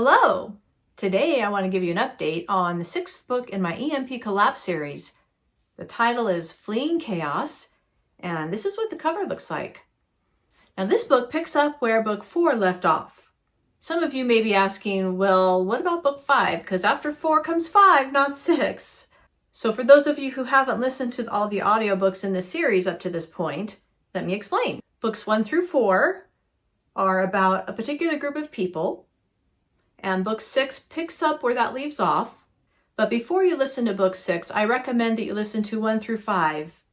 Hello! Today I want to give you an update on the 6th book in my EMP Collapse series. The title is Fleeing Chaos, and this is what the cover looks like. Now this book picks up where book 4 left off. Some of you may be asking, well, what about book 5? Because after 4 comes 5, not 6. So for those of you who haven't listened to all the audiobooks in this series up to this point, let me explain. Books 1 through 4 are about a particular group of people, and book 6 picks up where that leaves off. But before you listen to book 6, I recommend that you listen to 1 through 5.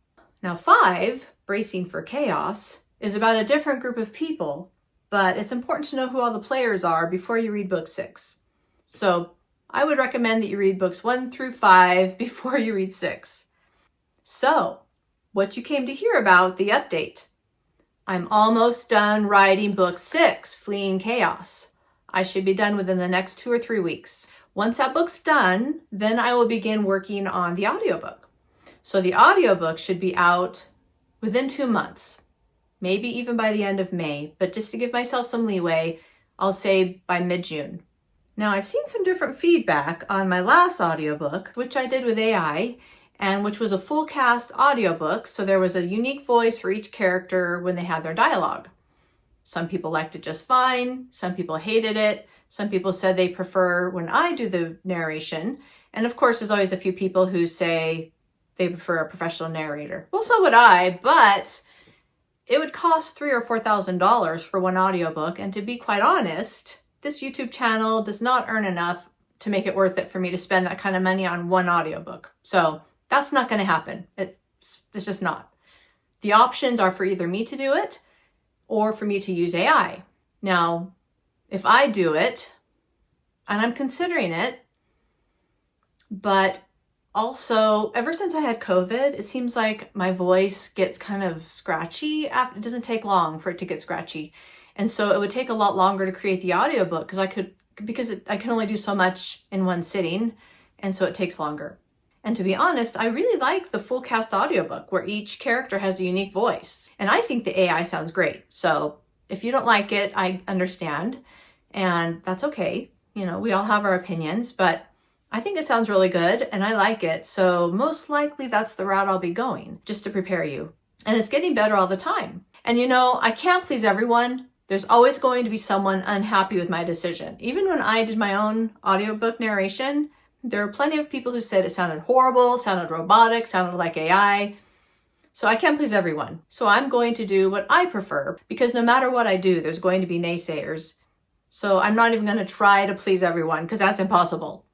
Now 5, Bracing for Chaos, is about a different group of people, but it's important to know who all the players are before you read book 6. So I would recommend that you read books 1 through 5 before you read 6. So, what you came to hear about the update. I'm almost done writing book 6, Fleeing Chaos. I should be done within the next 2 or 3 weeks. Once that book's done, then I will begin working on the audiobook. So the audiobook should be out within 2 months, maybe even by the end of May, but just to give myself some leeway, I'll say by mid-June. Now I've seen some different feedback on my last audiobook, which I did with AI, and which was a full cast audiobook, so there was a unique voice for each character when they had their dialogue. Some people liked it just fine, some people hated it, some people said they prefer when I do the narration, and of course there's always a few people who say they prefer a professional narrator. Well, so would I, but it would cost $3,000 or $4,000 for one audiobook, and to be quite honest, this YouTube channel does not earn enough to make it worth it for me to spend that kind of money on one audiobook. So that's not going to happen. It's just not. The options are for either me to do it or for me to use AI. Now, if I do it, and I'm considering it, but also ever since I had COVID, it seems like my voice gets kind of scratchy. It doesn't take long for it to get scratchy. And so it would take a lot longer to create the audiobook because I can only do so much in one sitting, and so it takes longer. And to be honest, I really like the full cast audiobook where each character has a unique voice. And I think the AI sounds great. So if you don't like it, I understand. And that's okay. You know, we all have our opinions, but I think it sounds really good and I like it. So most likely that's the route I'll be going, just to prepare you. And it's getting better all the time. And you know, I can't please everyone. There's always going to be someone unhappy with my decision. Even when I did my own audiobook narration, there are plenty of people who said it sounded horrible, sounded robotic, sounded like AI. So I can't please everyone. So I'm going to do what I prefer, because no matter what I do, there's going to be naysayers. So I'm not even going to try to please everyone, because that's impossible.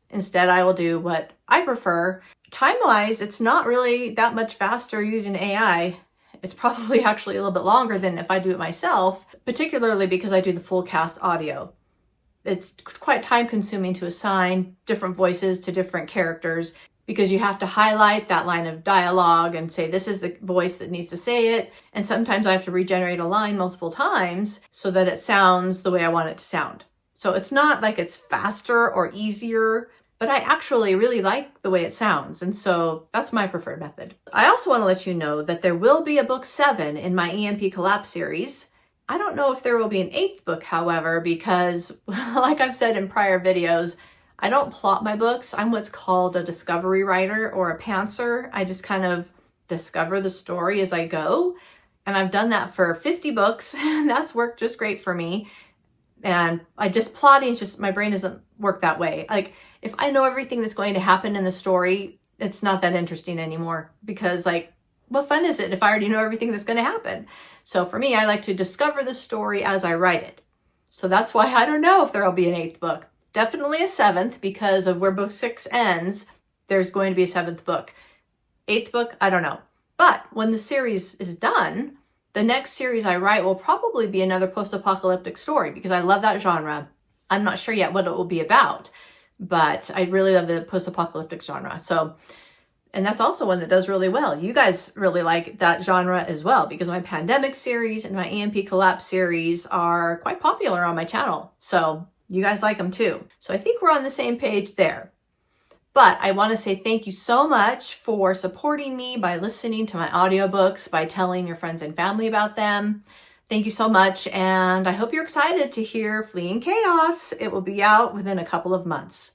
Instead, I will do what I prefer. Time-wise, it's not really that much faster using AI. It's probably actually a little bit longer than if I do it myself, particularly because I do the full cast audio. It's quite time consuming to assign different voices to different characters because you have to highlight that line of dialogue and say, this is the voice that needs to say it. And sometimes I have to regenerate a line multiple times so that it sounds the way I want it to sound. So it's not like it's faster or easier, but I actually really like the way it sounds. And so that's my preferred method. I also want to let you know that there will be a book 7 in my EMP Collapse series. I don't know if there will be an 8th book, however, because like I've said in prior videos, I don't plot my books. I'm what's called a discovery writer or a pantser. I just kind of discover the story as I go. And I've done that for 50 books, and that's worked just great for me. And plotting, my brain doesn't work that way. Like, if I know everything that's going to happen in the story, it's not that interesting anymore, because like, what fun is it if I already know everything that's going to happen? So for me, I like to discover the story as I write it. So that's why I don't know if there will be an 8th book. Definitely a 7th, because of where book 6 ends, there's going to be a 7th book. 8th book, I don't know. But when the series is done, the next series I write will probably be another post-apocalyptic story, because I love that genre. I'm not sure yet what it will be about, but I really love the post-apocalyptic genre. And that's also one that does really well. You guys really like that genre as well, because my pandemic series and my EMP Collapse series are quite popular on my channel. So you guys like them too. So I think we're on the same page there. But I want to say thank you so much for supporting me by listening to my audiobooks, by telling your friends and family about them. Thank you so much, and I hope you're excited to hear Fleeing Chaos. It will be out within a couple of months.